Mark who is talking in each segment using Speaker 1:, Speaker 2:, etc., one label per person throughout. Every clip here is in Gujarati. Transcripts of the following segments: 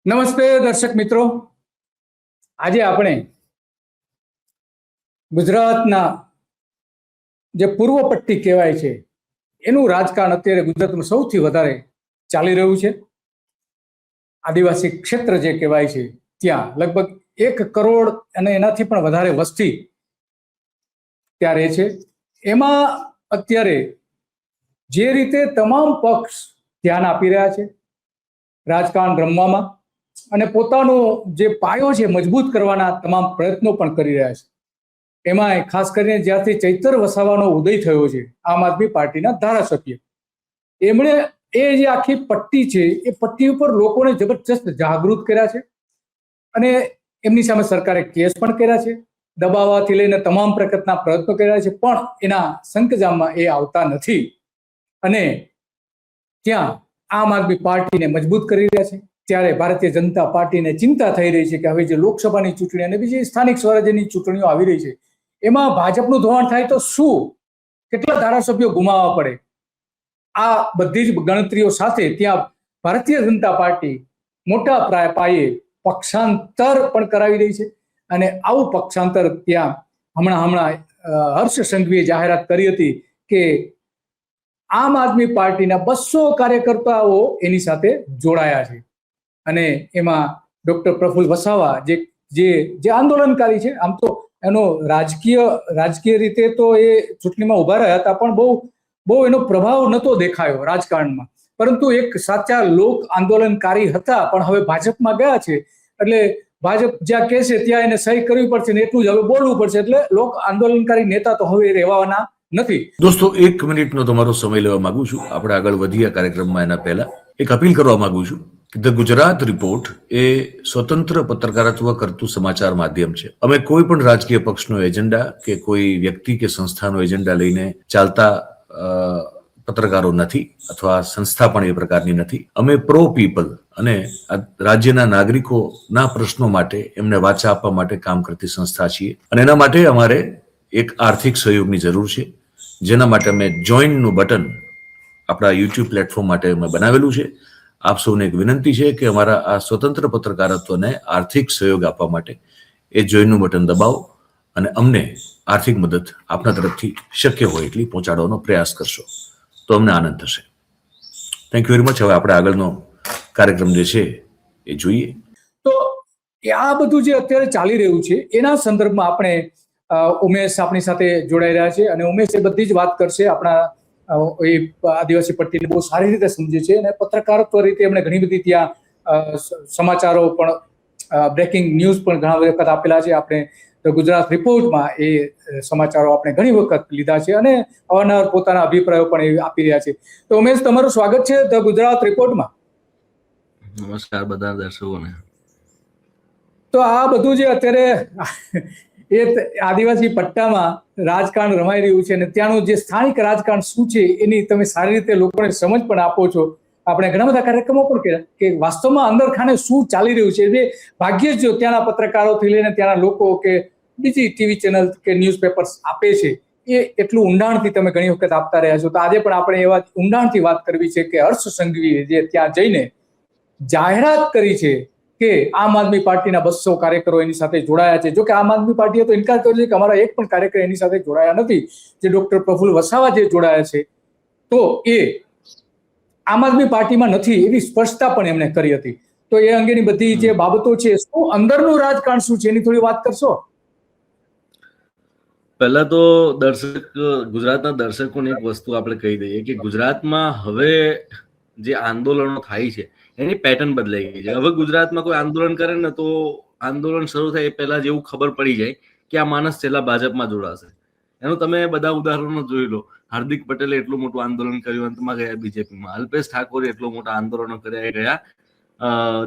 Speaker 1: નમસ્તે દર્શક મિત્રો, આજે આપણે ગુજરાતના જે પૂર્વ પટ્ટી કહેવાય છે એનું રાજકારણ અત્યારે ગુજરાતમાં સૌથી વધારે ચાલી રહ્યું છે. આદિવાસી ક્ષેત્ર જે કહેવાય છે ત્યાં લગભગ 1 કરોડ અને એનાથી પણ વધારે વસ્તી ત્યાં રહે છે. એમાં અત્યારે જે રીતે તમામ પક્ષ ધ્યાન આપી રહ્યા છે રાજકારણ રમવામાં અને પોતાનો જે પાયો છે મજબૂત કરવાના તમામ પ્રયત્નો પણ કરી રહ્યા છે. એમાં ખાસ કરીને જ્યારથી ચૈતર વસાવાનો ઉદય થયો છે આમ આદમી પાર્ટીના ધારાસભ્ય, એમણે એ જે આખી પટ્ટી છે એ પટ્ટી ઉપર લોકોને જબરજસ્ત જાગૃત કર્યા છે અને એમની સામે સરકારે કેસ પણ કર્યા છે, દબાવવાથી લઈને તમામ પ્રકારના પ્રયત્નો કર્યા છે, પણ એના સંકજામમાં એ આવતા નથી અને ત્યાં આમ આદમી પાર્ટીને મજબૂત કરી રહ્યા છે. ત્યારે ભારતીય જનતા પાર્ટીને ચિંતા થઈ રહી છે કે હવે જે લોકસભાની ચૂંટણી અને બીજી સ્થાનિક સ્વરાજ્યની ચૂંટણીઓ આવી રહી છે એમાં ભાજપનું ધોવાણ થાય તો શું, કેટલા ધારાસભ્યો ગુમાવવા પડે, આ બધી જ ગણતરીઓ સાથે ત્યાં ભારતીય જનતા પાર્ટી મોટા પાયે પક્ષાંતર પણ કરાવી રહી છે. અને આવું પક્ષાંતર ત્યાં હમણાં હર્ષ સંઘવીએ જાહેરાત કરી હતી કે આમ આદમી પાર્ટીના 200 કાર્યકર્તાઓ એની સાથે જોડાયા છે અને એમાં ડોક્ટર પ્રફુલ્લ વસાવા જે આંદોલનકારી છે, આમ તો એનો રાજકીય રીતે તો એ ચૂંટણીમાં ઉભા રહ્યા હતા પણ બહુ એનો પ્રભાવ નહોતો દેખાયો રાજકારણમાં, પરંતુ એક સાચા લોક આંદોલનકારી હતા. પણ હવે ભાજપમાં ગયા છે એટલે ભાજપ જ્યાં કહે છે ત્યાં એને સહી કરવી પડશે ને એટલું જ હવે બોલવું પડશે, એટલે લોક આંદોલનકારી નેતા તો હવે રહેવાના નથી.
Speaker 2: દોસ્તો, 1 મિનિટનો તમારો સમય લેવા માંગુ છું. આપણે આગળ વધીએ કાર્યક્રમમાં એના પહેલા એક અપીલ કરવા માંગુ છું. ધ ગુજરાત રિપોર્ટ એ સ્વતંત્ર પત્રકારત્વ કરતું સમાચાર માધ્યમ છે. અમે કોઈ પણ રાજકીય પક્ષનો એજન્ડા કે કોઈ વ્યક્તિ કે સંસ્થાનો એજન્ડા લઈને ચાલતા પત્રકારો નથી અથવા સંસ્થા પણ એ પ્રકારની નથી. અમે પ્રો પીપલ અને રાજ્યના નાગરિકોના પ્રશ્નો માટે એમને વાચા આપવા માટે કામ કરતી સંસ્થા છીએ અને એના માટે અમારે એક આર્થિક સહયોગની જરૂર છે, જેના માટે અમે જોઈનનું બટન આપણા યુટ્યુબ પ્લેટફોર્મ માટે અમે બનાવેલું છે. આપ સૌને એક વિનંતી છે કે અમારા આ સ્વતંત્ર પત્રકારત્વને આર્થિક સહયોગ આપવા માટે એ જોઈનનું બટન દબાવો અને અમને આર્થિક મદદ આપના તરફથી શક્ય હોય એટલી પહોંચાડવાનો પ્રયાસ કરશો તો અમને આનંદ થશે. Thank you very much. હવે આપણે આગળનો કાર્યક્રમ જે છે એ જોઈએ.
Speaker 1: તો આ બધું જે અત્યારે ચાલી રહ્યું છે એના સંદર્ભમાં આપણે ઉમેશ આપણી સાથે જોડાઈ રહ્યા છે અને ઉમેશ એ બધી જ વાત કરશે. આપણા એ આદિવાસી પટ્ટીને બહુ સારી રીતે સમજે છે અને પત્રકારત્વ રીતે એમણે ઘણી બધી ત્યાં સમાચારો પણ બ્રેકિંગ ન્યૂઝ પણ ઘણા વખત આપેલા છે. આપણે ગુજરાત રિપોર્ટમાં એ સમાચારો આપણે ઘણી વખત લીધા છે અને અવારનવાર પોતાના અભિપ્રાયો પણ એ આપી રહ્યા છે. તો ઉમેશ, તમારું સ્વાગત છે ધ ગુજરાત રિપોર્ટમાં.
Speaker 3: નમસ્કાર બધા દર્શકોને.
Speaker 1: તો આ બધું જે અત્યારે એ આદિવાસી પટ્ટામાં રાજકારણ રમાઈ રહ્યું છે અને ત્યાંનું જે સ્થાનિક રાજકારણ શું છે એની તમે સારી રીતે લોકોને સમજ પણ આપો છો. આપણે ઘણા બધા કાર્યક્રમો પણ કર્યા કે વાસ્તવમાં અંદર ખાને શું ચાલી રહ્યું છે. જે ભાગ્યે જ જો ત્યાંના પત્રકારોથી લઈને ત્યાંના લોકો કે બીજી ટીવી ચેનલ કે ન્યૂઝપેપર્સ આપે છે એ એટલું ઊંડાણથી તમે ઘણી વખત આપતા રહ્યા છો. તો આજે પણ આપણે એવા ઊંડાણથી વાત કરવી છે કે હર્ષ સંઘવીએ જે ત્યાં જઈને જાહેરાત કરી છે કે આમ આદમી પાર્ટીના 200 કાર્યકરો એની સાથે જોડાયા છે. જો કે આમ આદમી પાર્ટીએ તો ઇનકાર કર્યો છે કે અમારા એક પણ કાર્યકર એની સાથે જોડાયા નથી. જે ડોક્ટર પ્રફુલ્લ વસાવા જે જોડાયા છે તો એ આમ આદમી પાર્ટીમાં નથી એવી સ્પષ્ટતા પણ એમણે કરી હતી. તો એ અંગેની બધી જે બાબતો છે, શું અંદરનું રાજકારણ શું છે એની થોડી વાત કરશો?
Speaker 3: પહેલા તો ગુજરાતના દર્શકોને એક વસ્તુ આપણે કહી દઈએ કે ગુજરાતમાં હવે જે આંદોલનો થાય છે એની પેટર્ન બદલાઈ ગઈ છે. હવે ગુજરાતમાં કોઈ આંદોલન કરે ને તો આંદોલન શરૂ થાય એ પહેલા જેવું ખબર પડી જાય કે આ માણસ છેલ્લા ભાજપમાં જોડાશે. એનું તમે બધા ઉદાહરણો જોઈ લો. હાર્દિક પટેલે એટલું મોટું આંદોલન કર્યું, અંતમાં ગયા બીજેપીમાં. અલ્પેશ ઠાકોરે એટલું મોટા આંદોલનો કર્યા, ગયા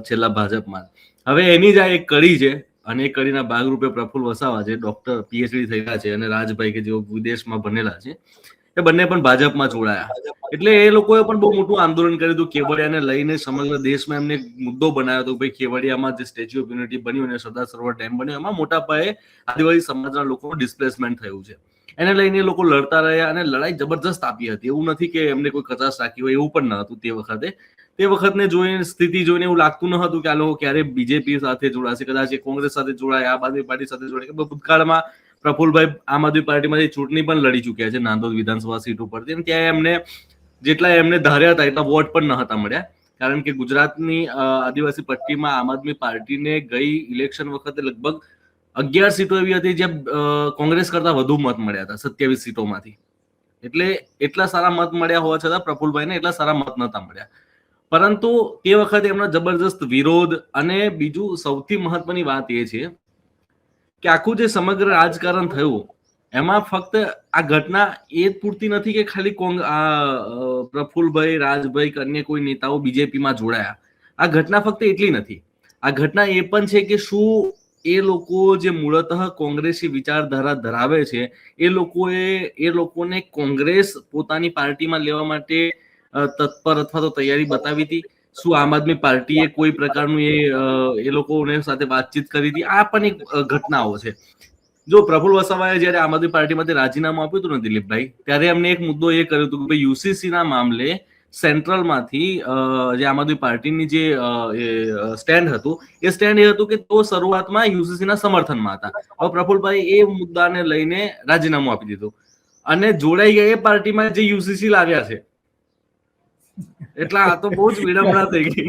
Speaker 3: છેલ્લા ભાજપમાં. હવે એની જ આ એક કડી છે અને એ કડીના ભાગરૂપે પ્રફુલ્લ વસાવા જે ડોક્ટર પીએચડી થયેલા છે અને રાજભાઈ કે જેઓ વિદેશમાં ભણેલા છે એ બંને પણ ભાજપમાં જોડાયા. એટલે એ લોકોએ પણ બહુ મોટું આંદોલન કર્યું હતું. કેવડિયાને લઈને સમગ્ર દેશમાં એમને મુદ્દો બનાવ્યો હતો. ભાઈ, કેવડિયામાં જે સ્ટેચ્યુ ઓફ યુનિટી બન્યું અને સરદાર સરોવર ડેમ બન્યો એમાં મોટા પાયે આદિવાસી સમાજના લોકોનું ડિસ્પ્લેસમેન્ટ થયું છે. એને લઈને એ લોકો લડતા રહ્યા અને લડાઈ જબરજસ્ત આપી હતી. એવું નથી કે એમને કોઈ કચાશ રાખી હોય, એવું પણ ન હતું તે વખતે. તે વખતને જોઈને સ્થિતિ જોઈને એવું લાગતું ન હતું કે આ લોકો ક્યારે બીજેપી સાથે જોડાશે, કદાચ એ કોંગ્રેસ સાથે જોડાય, આમ આદમી પાર્ટી સાથે જોડાય. ભૂતકાળમાં પ્રફુલભાઈ આમ આદમી પાર્ટીમાંથી ચૂંટણી પણ લડી ચૂક્યા છે નાંદોદ વિધાનસભા સીટ ઉપરથી, અને ત્યાં એમને જેટલા એમને ધાર્યા હતા એટલા વોટ પણ ન હતા મળ્યા, કારણ કે ગુજરાતની આદિવાસી પટ્ટીમાં આમ આદમી પાર્ટીને ગઈ ઇલેક્શન વખતે લગભગ 11 સીટો એવી હતી જ્યાં કોંગ્રેસ કરતા વધુ મત મળ્યા હતા 27 સીટોમાંથી. એટલે એટલા સારા મત મળ્યા હોવા છતાં પ્રફુલભાઈને એટલા સારા મત નતા મળ્યા. પરંતુ તે વખતે એમનો જબરજસ્ત વિરોધ, અને બીજું સૌથી મહત્વની વાત એ છે કે આખું જે સમગ્ર રાજકારણ થયું એમાં ફક્ત આ ઘટના એ જ પૂરતી નથી કે ખાલી પ્રફુલભાઈ, રાજભાઈ કે અન્ય કોઈ નેતાઓ બીજેપીમાં જોડાયા. આ ઘટના ફક્ત એટલી નથી. આ ઘટના એ પણ છે કે શું એ લોકો જે મૂળતઃ કોંગ્રેસી વિચારધારા ધરાવે છે એ લોકોને કોંગ્રેસ પોતાની પાર્ટીમાં લેવા માટે તત્પર અથવા તો તૈયારી બતાવી હતી? શું આમ આદમી પાર્ટીએ કોઈ પ્રકારનું એ લોકોને સાથે વાતચીત કરી હતી? આ પણ એક ઘટનાઓ છે. જો પ્રફુલ વસાવાએ જયારે આમ આદમી પાર્ટીમાંથી રાજીનામું આપ્યું હતું ને દિલીપભાઈ, ત્યારે એમને એક મુદ્દો એ કર્યો હતો કે ભાઈ યુસીસી ના મામલે સેન્ટ્રલમાંથી જે આમ આદમી પાર્ટીની જે સ્ટેન્ડ હતું એ સ્ટેન્ડ એ હતું કે તેઓ શરૂઆતમાં યુસીસી ના સમર્થનમાં હતા. હવે પ્રફુલભાઈ એ મુદ્દાને લઈને રાજીનામું આપી દીધું અને જોડાઈ ગયા એ પાર્ટીમાં જે યુસીસી લાવ્યા છે. એટલે આ તો બહુ જ વિડંબના થઈ ગઈ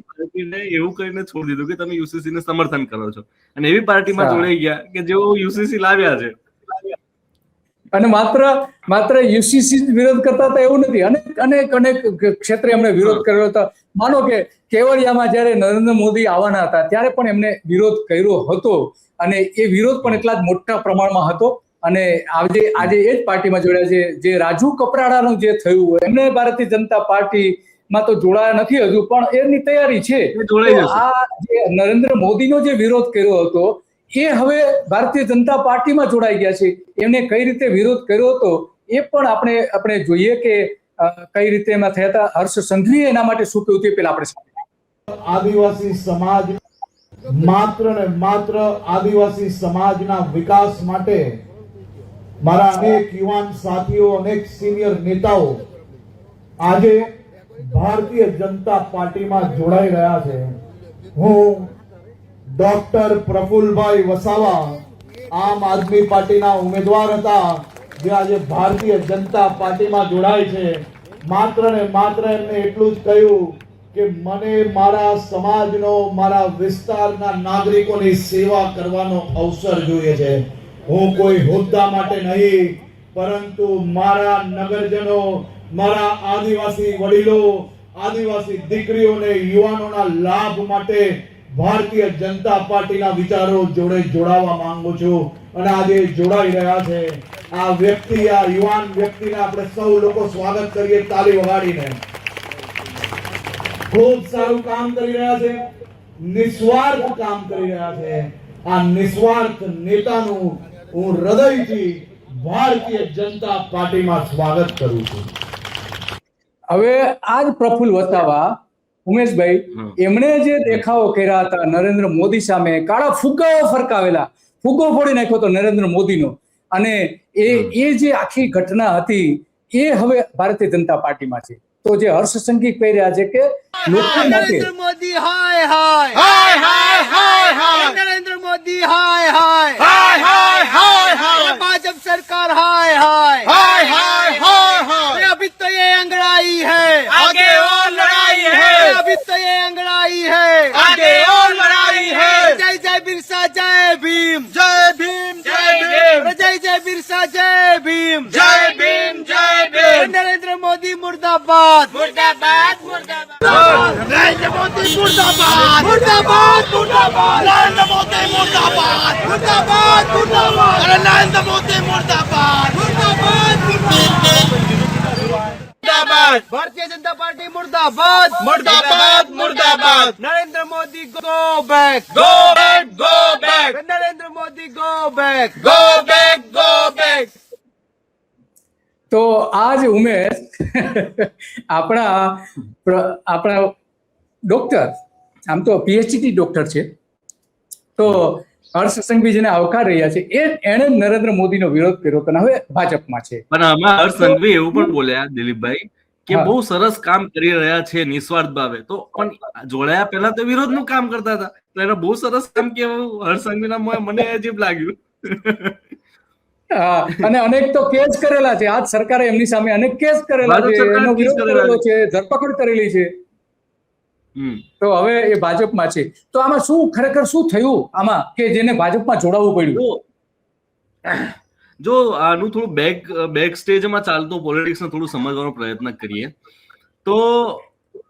Speaker 3: પાર્ટીને એવું કહીને છોડી દીધું કે તમે યુસીસી ને સમર્થન કરો છો, અને એવી પાર્ટીમાં જોડાઈ ગયા કે જેઓ યુસીસી લાવ્યા છે.
Speaker 1: અને માત્ર યુસીસી વિરોધ કરતા હતા એવું નથી, અનેક ક્ષેત્રે એમણે વિરોધ કર્યો હતો. માનો કે કેવડિયામાં જયારે નરેન્દ્ર મોદી આવવાના હતા ત્યારે પણ એમને વિરોધ કર્યો હતો, અને એ વિરોધ પણ એટલા જ મોટા પ્રમાણમાં હતો. અને આજે એ જ પાર્ટીમાં જોડાયા છે. જે રાજુ કપરાડાનું જે થયું, એમને ભારતીય જનતા પાર્ટીમાં તો જોડાયા નથી હજુ, પણ એની તૈયારી છે. આ જે નરેન્દ્ર મોદીનો જે વિરોધ કર્યો હતો એ હવે ભારતીય જનતા પાર્ટીમાં જોડાઈ ગયા છે. એમને કઈ રીતે વિરોધ કર્યો હતો એ પણ આપણે જોઈએ કે કઈ રીતે એમાં થયા હતા. હર્ષ સંઘવીએ એના માટે શું કહ્યું તે પેલા આપણે
Speaker 4: આદિવાસી સમાજ માત્ર ને માત્ર આદિવાસી સમાજના વિકાસ માટે મારા અનેક યુવાન સાથીઓ, અનેક સિનિયર નેતાઓ આજે ભારતીય જનતા પાર્ટીમાં જોડાઈ રહ્યા છે. હું ડોક્ટર પ્રફુલભાઈ વસાવા આમ આદમી પાર્ટીના ઉમેદવાર હતા, જે આજે ભારતીય જનતા પાર્ટીમાં જોડાય છે. માત્ર ને માત્ર એમને એટલું જ કહ્યું કે મને મારા સમાજનો, મારા વિસ્તારના નાગરિકોની સેવા કરવાનો અવસર જોઈએ છે. હું કોઈ હોદ્દા માટે નહીં, પરંતુ મારા નગરજનો, મારા આદિવાસી વડીલો, આદિવાસી દીકરીઓને, યુવાનોના લાભ માટે ભારતીય જનતા પાર્ટીના વિચારો જોડે જોડાવા માંગુ છું, અને આજે જોડાઈ રહ્યા છે. આ વ્યક્તિ, આ યુવાન વ્યક્તિને આપણે સૌ લોકો સ્વાગત કરીએ તાળી વગાડીને. ખૂબ સારું કામ કરી રહ્યા છે, નિસ્વાર્થ કામ કરી રહ્યા છે. આ નિસ્વાર્થ નેતાનું હું હૃદયથી ભારતીય જનતા પાર્ટીમાં સ્વાગત કરું છું.
Speaker 1: હવે આજ પ્રફુલ વસાવા, ઉમેશભાઈ, એમણે જે દેખાવો કર્યા હતા નરેન્દ્ર મોદી સામે, કાળા ફુગ્ગાઓ ફરકાવેલા, ફુગ્ગો ફોડી નાખ્યો હતો નરેન્દ્ર મોદીનો, અને એ જે આખી ઘટના હતી એ હવે ભારતીય જનતા પાર્ટીમાં છે. તો જે હર્ષ સંઘવી કહી રહ્યા છે કે લોકો
Speaker 5: નરેન્દ્ર મોદી હાય હાય હાય હાય હાય હાય, નરેન્દ્ર મોદી હાય હાય હાય હાય હાય હાય, भाजपा सरकार हाय हाय हाय हाय हाय हाय, अभी तो ये अंगड़ाई है, आगे और लड़ाई है, अभी तो ये अंगड़ाई है, आगे और लड़ाई है. जय जय बिरसा जय भीम, जय भीम जय भीम, जय जय बिरसा जय भीम, जय भीम जय भीम. नरेंद्र मोदी मुर्दाबाद मुर्दाबाद मुर्दाबाद, नरेंद्र मोदी मुर्दाबाद मुर्दाबाद मुर्दाबाद, नरेंद्र मोदी मुर्दाबाद मुर्दाबाद मुर्दाबाद, नरेंद्र मोदी मुर्दाबाद मुर्दाबाद मुर्दाबाद, भारतीय जनता पार्टी मुर्दाबाद मुर्दाबाद मुर्दाबाद, Narendra Modi go back go back go back, Narendra Modi go back go back go back.
Speaker 1: તો આજ ઉમેશ આપણા ડોક્ટર, આમ તો પીએચડી ડોક્ટર છે, તો હર્ષ સંઘવી જેને આવકાર રહ્યા છે એણે નરેન્દ્ર મોદીનો વિરોધ કર્યો હતો, હવે ભાજપમાં છે.
Speaker 3: પણ આમાં હર્ષ સંઘવી એવું પણ બોલ્યા દિલીપભાઈ કે
Speaker 1: હા.
Speaker 3: બહુ સરસ કામ કરી રહ્યા છે નિસ્વાર્થ ભાવે, તો પણ જોડાયા પહેલા તો વિરોધનું કામ કરતા હતા, તો એને બહુ સરસ કામ કેવું હર્ષ સંઘવીના મોંએ મને અજીબ લાગ્યું.
Speaker 1: અને અનેક તો કેસ કરેલા છે, આજ સરકારે એમની સામે અનેક કેસ કરેલા
Speaker 3: ભાજપ
Speaker 1: છે,
Speaker 3: સરકારે
Speaker 1: એનો
Speaker 3: કેસ
Speaker 1: વિરોધ
Speaker 3: કરેલા
Speaker 1: કરેલો છે, ધરપકડ કરેલી છે.
Speaker 3: હમ
Speaker 1: તો હવે એ ભાજપમાં છે. તો આમાં શું ખરેખર શું થયું આમાં કે જેને ભાજપમાં જોડાવવું પડ્યું?
Speaker 3: જો આનું થોડું બેક સ્ટેજમાં ચાલતું પોલિટિક્સને થોડું સમજવાનો પ્રયત્ન કરીએ તો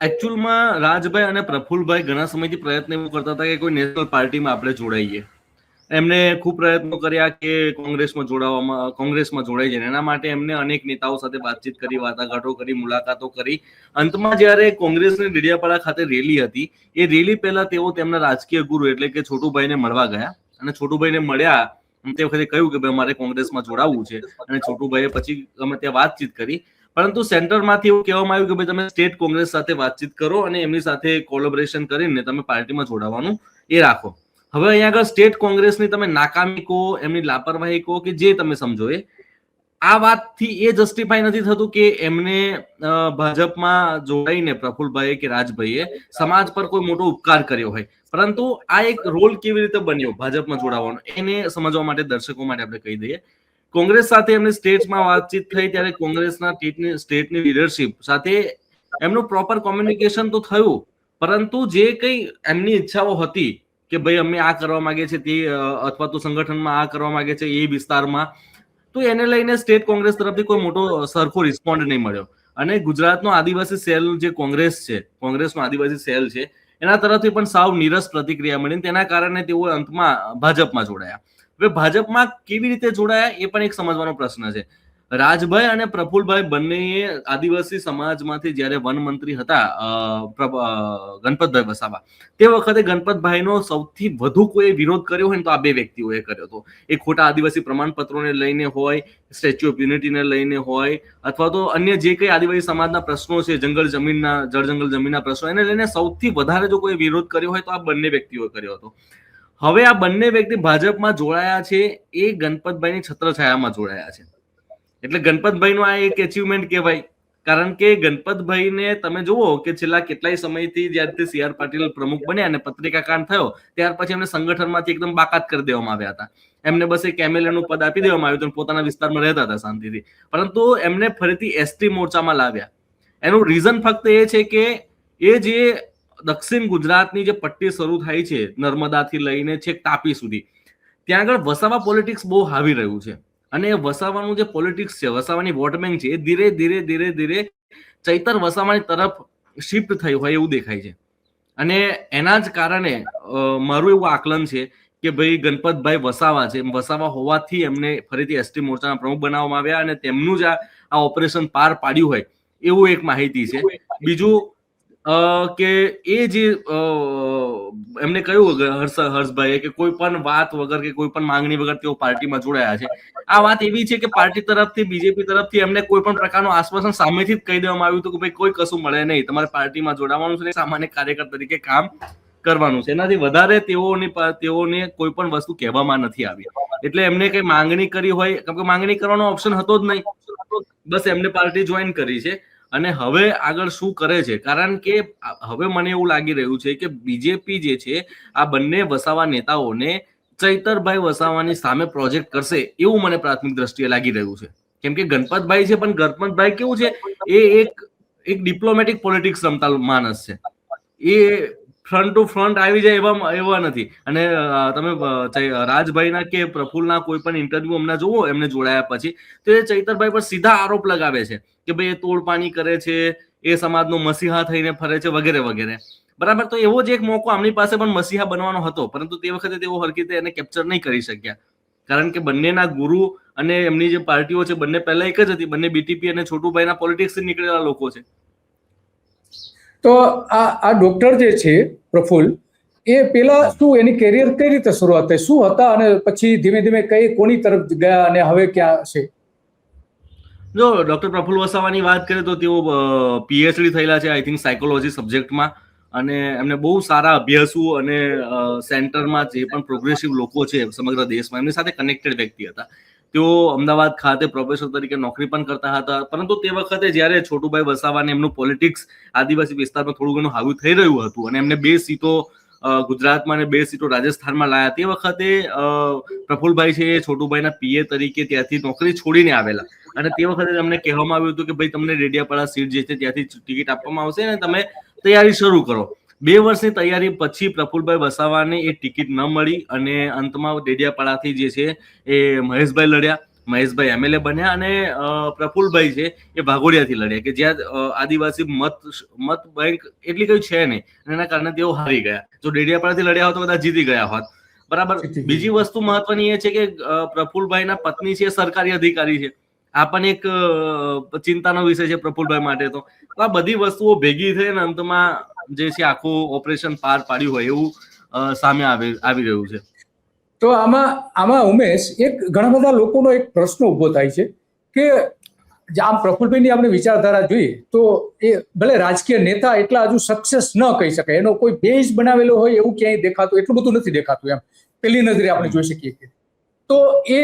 Speaker 3: એકચ્યુઅલમાં રાજભાઈ અને પ્રફુલ્લભાઈ ઘણા સમયથી પ્રયત્ન એવું કરતા હતા કે કોઈ નેશનલ પાર્ટીમાં આપણે જોડાઈએ. એમને ખૂબ પ્રયત્નો કર્યા કે કોંગ્રેસમાં જોડાઈ જાય. એના માટે એમને અનેક નેતાઓ સાથે વાતચીત કરી, વાટાઘાટો કરી, મુલાકાતો કરી. અંતમાં જ્યારે કોંગ્રેસની ડેડિયાપાડા ખાતે રેલી હતી, એ રેલી પહેલા તેઓ તેમના રાજકીય ગુરુ એટલે કે છોટુભાઈને મળવા ગયા અને છોટુભાઈને મળ્યા. તે વખતે કહ્યું કે ભાઈ મારે કોંગ્રેસમાં જોડાવવું છે, અને છોટુભાઈએ પછી અમે ત્યાં વાતચીત કરી. પરંતુ સેન્ટરમાંથી એવું કહેવામાં આવ્યું કે ભાઈ તમે સ્ટેટ કોંગ્રેસ સાથે વાતચીત કરો અને એમની સાથે કોલેબોરેશન કરીને તમે પાર્ટીમાં જોડાવાનું એ રાખો. હવે અહીંયા આગળ સ્ટેટ કોંગ્રેસની તમે નાકામી કહો, એમની લાપરવાહી કહો કે જે તમે સમજો, આ વાતથી એ જસ્ટિફાઈ નથી થતું કે એમને ભાજપમાં જોડાઈને પ્રફુલ્લભાઈએ કે રાજભાઈએ સમાજ પર કોઈ મોટો ઉપકાર કર્યો હોય. પરંતુ આ એક રોલ કેવી રીતે બન્યો ભાજપમાં જોડાવાનો, એને સમજવા માટે દર્શકો માટે આપણે કહી દઈએ. કોંગ્રેસ સાથે એમની સ્ટેટ્સમાં વાતચીત થઈ ત્યારે કોંગ્રેસના સ્ટેટની લીડરશિપ સાથે એમનું પ્રોપર કોમ્યુનિકેશન તો થયું, પરંતુ જે કંઈ એમની ઈચ્છાઓ હતી કે ભાઈ અમે આ કરવા માંગે છે તે અથવા તો સંગઠનમાં આ કરવા માંગે છે એ વિસ્તારમાં, તો એને લઈને સ્ટેટ કોંગ્રેસ તરફથી કોઈ મોટો સરખો રિસ્પોન્ડ નહીં મળ્યો. અને ગુજરાતનો આદિવાસી સેલ જે કોંગ્રેસનો આદિવાસી સેલ છે, એના તરફથી પણ સાવ નીરસ પ્રતિક્રિયા મળી. તેના કારણે તેઓ અંતમાં ભાજપમાં જોડાયા. હવે ભાજપમાં કેવી રીતે જોડાયા એ પણ એક સમજવાનો પ્રશ્ન છે. રાજભાઈ અને પ્રફુલ્લભાઈ બંનેએ આદિવાસી સમાજમાંથી જ્યારે વન મંત્રી હતા ગણપતભાઈ વસાવા, તે વખતે ગણપતભાઈનો સૌથી વધુ કોઈ વિરોધ કર્યો હોય ને તો આ બે વ્યક્તિઓએ કર્યો હતો. એ ખોટા આદિવાસી પ્રમાણપત્રોને લઈને હોય, સ્ટેચ્યુ ઓફ યુનિટીને લઈને હોય, અથવા તો અન્ય જે કંઈ આદિવાસી સમાજના પ્રશ્નો છે, જળ જંગલ જમીનના પ્રશ્નો, એને લઈને સૌથી વધારે જો કોઈ વિરોધ કર્યો હોય તો આ બંને વ્યક્તિઓએ કર્યો હતો. હવે આ બંને વ્યક્તિ ભાજપમાં જોડાયા છે એ ગણપતભાઈની છત્રછાયામાં જોડાયા છે. એટલે ગણપતભાઈનું આ એક એચિવમેન્ટ કહેવાય. કારણ કે ગણપતભાઈને તમે જુઓ કે છેલ્લા કેટલાય સમયથી જ્યારે CR પાટીલ પ્રમુખ બન્યા અને પત્રિકાકાંડ થયો ત્યાર પછી એમને સંગઠનમાંથી એકદમ બાકાત કરી દેવામાં આવ્યા હતા. એમને બસ એક MLA નું પદ આપી દેવામાં આવ્યું હતું, પોતાના વિસ્તારમાં રહેતા હતા શાંતિથી. પરંતુ એમને ફરીથી ST મોરચામાં લાવ્યા. એનું રીઝન ફક્ત એ છે કે એ જે દક્ષિણ ગુજરાતની જે પટ્ટી શરૂ થાય છે નર્મદાથી લઈને છેક તાપી સુધી, ત્યાં આગળ વસાવા પોલિટિક્સ બહુ હાવી રહ્યું છે. અને વસાવાનું જે પોલિટિક્સ છે, વસાવાની વોટ બેંક છે, એ ધીરે ધીરે ચૈતર વસાવાની તરફ શિફ્ટ થયું હોય એવું દેખાય છે. અને એના જ કારણે મારું એવું આકલન છે કે ભાઈ ગણપતભાઈ વસાવા છે, વસાવા હોવાથી એમને ફરીથી ST મોરચાના પ્રમુખ બનાવવામાં આવ્યા અને તેમનું જ આ ઓપરેશન પાર પાડ્યું હોય એવું એક માહિતી છે. બીજું કે એ જે એમને કહ્યું હર્ષભાઈએ કે કોઈ પણ વાત વગર કે કોઈ પણ માંગણી વગર તેઓ પાર્ટીમાં જોડાયા છે. આ વાત એવી છે કે પાર્ટી તરફથી, બીજેપી તરફથી એમને કોઈ પણ પ્રકારનું આશ્વાસન સામેથી જ કહી દેવામાં આવ્યું હતું કે ભાઈ કોઈ કશું મળે નહીં, તમારે પાર્ટીમાં જોડાવાનું છે, સામાન્ય કાર્યકર તરીકે કામ કરવાનું છે. એનાથી વધારે તેઓને કોઈ પણ વસ્તુ કહેવામાં નથી આવી. એટલે એમને કઈ માંગણી કરી હોય, કેમ કે માંગણી કરવાનો ઓપ્શન હતો જ નહીં, બસ એમને પાર્ટી જોઈન કરી છે. અને હવે આગળ શું કરે છે, કારણ કે હવે મને એવું લાગી રહ્યું છે કે બીજેપી જે છે આ બંને વસાવા નેતાઓને ચૈતરભાઈ વસાવાની સામે પ્રોજેક્ટ કરશે એવું મને પ્રાથમિક દ્રષ્ટિએ લાગી રહ્યું છે. કેમ કે ગણપતભાઈ છે, પણ ગણપતભાઈ કેવું છે, એ એક ડિપ્લોમેટિક પોલિટિક્સ રમતા માણસ છે. એ ફ્રન્ટ ટુ ફ્રન્ટ આવી જાય એવા નથી. અને તમે રાજભાઈના કે પ્રફુલ્લના કોઈ પણ ઇન્ટરવ્યુ હમણાં જુઓ એમને જોડાયા પછી, તો એ ચૈતરભાઈ પર સીધા આરોપ લગાવે છે કે ભાઈ એ તોડપાણી કરે છે, એ સમાજનો મસીહા થઈને ફરે છે, વગેરે વગેરે. બરાબર. તો એવો જ એક મોકો આમની પાસે પણ મસીહા બનવાનો હતો, પરંતુ તે વખતે તેઓ હરખી રીતે એને કેપ્ચર નહીં કરી શક્યા. કારણ કે બંનેના ગુરુ અને એમની જે પાર્ટીઓ છે બંને પહેલા એક જ હતી, બંને BTP અને છોટુભાઈના પોલિટિક્સથી નીકળેલા લોકો છે.
Speaker 1: તો આ ડોક્ટર જે છે પ્રફુલ્લ, એ પેલા શું એની કેરિયર કઈ રીતે શરૂઆત થઈ, શું હતા અને પછી ધીમે ધીમે કોની તરફ ગયા અને હવે ક્યાં છે?
Speaker 3: જો ડોક્ટર પ્રફુલ્લ વસાવાની વાત કરીએ તો તેઓ PhD થયેલા છે આઈ થિંક સાયકોલોજી સબ્જેક્ટમાં, અને એમને બહુ સારા અભ્યાસુ અને સેન્ટરમાં જે પણ પ્રોગ્રેસિવ લોકો છે સમગ્ર દેશમાં એમની સાથે કનેક્ટેડ વ્યક્તિ હતા. તેઓ અમદાવાદ ખાતે પ્રોફેસર તરીકે નોકરી પણ કરતા હતા, પરંતુ તે વખતે જ્યારે છોટુભાઈ વસાવાને એમનું પોલિટિક્સ આદિવાસી વિસ્તારમાં થોડું ઘણું હાવી થઈ રહ્યું હતું અને એમને 2 સીટો ગુજરાતમાં અને 2 સીટો રાજસ્થાનમાં લાયા, તે વખતે પ્રફુલભાઈ છે એ છોટુભાઈના પીએ તરીકે ત્યાંથી નોકરી છોડીને આવેલા અને તે વખતે તમને કહેવામાં આવ્યું હતું કે ભાઈ તમને ડેડિયાપાડા સીટ જે છે ત્યાંથી ટિકિટ આપવામાં આવશે અને તમે તૈયારી શરૂ કરો. 2 વર્ષની તૈયારી પછી પ્રફુલભાઈ વસાવાને એ ટિકિટ ન મળી અને અંતમાં ડેડિયાપાડાથી જે છે એ મહેશભાઈ લડ્યા, મહેશભાઈ એમએલએ બન્યા અને પ્રફુલભાઈ છે એ વાઘોડિયાથી લડ્યા કે જ્યાં આદિવાસી મત બેંક એટલી કઈ છે નહીં અને એના કારણે તેઓ હારી ગયા. જો ડેડિયાપાડાથી લડ્યા હોત તો કદાચ જીતી ગયા હોત. બરાબર. બીજી વસ્તુ મહત્વની એ છે કે પ્રફુલભાઈના પત્ની છે સરકારી અધિકારી છે. આ પણ એક ચિંતાનો વિષય છે પ્રફુલભાઈ માટે. તો આ બધી વસ્તુઓ ભેગી થઈ અને અંતમાં જે છે આખું ઓપરેશન પાર પાડ્યું હોય એવું સામે આવી રહ્યું છે.
Speaker 1: તો આમાં ઉમેશ, એક ઘણા બધા લોકોનો એક પ્રશ્ન ઉભો થાય છે કે આમ પ્રફુલભાઈની આપણે વિચારધારા જોઈએ તો એ ભલે રાજકીય નેતા એટલા હજુ સક્સેસ ન કહી શકાય, એનો કોઈ બેઝ બનાવેલો હોય એવું ક્યાંય દેખાતું, એટલું બધું નથી દેખાતું એમ પેલી નજરે આપણે જોઈ શકીએ કે. તો એ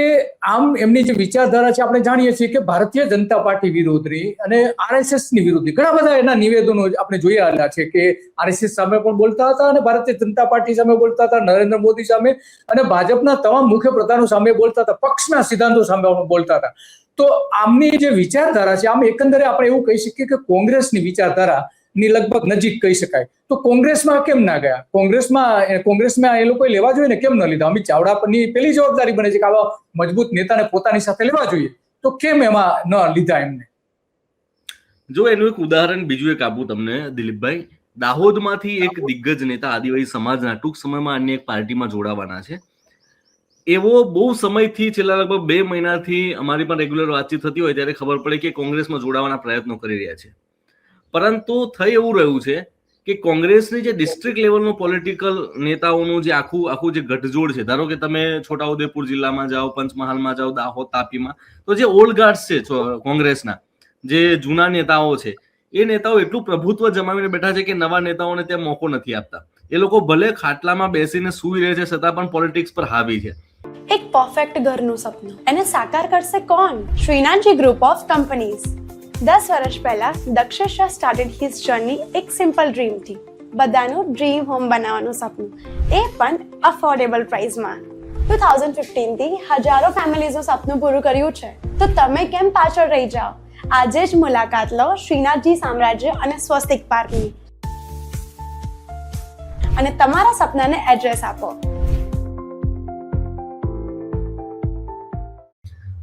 Speaker 1: આમ એમની જે વિચારધારા છે આપણે જાણીએ છીએ કે ભારતીય જનતા પાર્ટી વિરોધી અને RSS ની વિરોધી ઘણા બધા એના નિવેદનો આપણે જોયા છે કે RSS સામે પણ બોલતા હતા અને ભારતીય જનતા પાર્ટી સામે બોલતા હતા, નરેન્દ્ર મોદી સામે અને ભાજપના તમામ મુખ્ય પ્રધાનો સામે બોલતા હતા, પક્ષના સિદ્ધાંતો સામે બોલતા હતા. તો આમની જે વિચારધારા છે આમ એકંદરે આપણે એવું કહી શકીએ કે કોંગ્રેસની વિચારધારા ની લગભગ નજીક કહી શકાય. તો કોંગ્રેસમાં કેમ ના ગયા? કોંગ્રેસમાં એ લોકો લેવા જોઈએ ને, કેમ ન લીધા? અમિત ચાવડાની પેલી જવાબદારી બને છે કે આવા મજબૂત નેતાને પોતાની સાથે લેવા જોઈએ, તો કેમ એમાં ન લીધા એમને?
Speaker 3: જો એનું એક ઉદાહરણ બીજું એક આપું તમને દિલીપભાઈ. દાહોદમાંથી એક દિગ્ગજ નેતા આદિવાસી સમાજના ટૂંક સમયમાં અન્ય એક પાર્ટીમાં જોડાવાના છે. એવો બહુ સમયથી છેલ્લા લગભગ 2 મહિનાથી અમારી પણ રેગ્યુલર વાતચીત થતી હોય ત્યારે ખબર પડે કે કોંગ્રેસમાં જોડાવાના પ્રયત્નો કરી રહ્યા છે. પરંતુ થઈ એવું રહ્યું છે કે કોંગ્રેસની જે ડિસ્ટ્રિક્ટ લેવલનું પોલિટિકલ નેતાઓનું જે આખું જે ગઠજોડ છે, ધારો કે તમે છોટાઉદેપુર જિલ્લામાં જાઓ, પંચમહાલમાં જાઓ, દાહોદ, તાપીમાં, તો જે ઓલ્ડ ગાર્ડ્સ છે કોંગ્રેસના જે જૂના નેતાઓ છે એ નેતાઓ એટલું પ્રભુત્વ જમાવીને બેઠા છે કે નવા નેતાઓને ત્યાં મોકો નથી આપતા. એ લોકો ભલે ખાટલામાં બેસીને સૂઈ રહે છે છતાં પણ પોલિટિક્સ પર હાવી છે.
Speaker 6: એક પરફેક્ટ ઘરનું સપનું એને સાકાર કરશે કોણ? Shrinathji group of companies. 10 વર્ષ પહેલા Dakshesh Shah started his journey એક સિમ્પલ ડ્રીમથી. બધાનું ડ્રીમ હોમ બનાવવાનું સપનું, એ પણ અફોર્ડેબલ પ્રાઇસમાં. 2015 થી હજારો ફેમિલીઝનું સપનું પૂરું કર્યું છે. તો તમે કેમ પાછળ રહી જાઓ? આજે જ મુલાકાત લો શ્રીનાથજી સામ્રાજ્ય અને સ્વસ્તિક પાર્કની અને તમારા સપનાને એડ્રેસ આપો.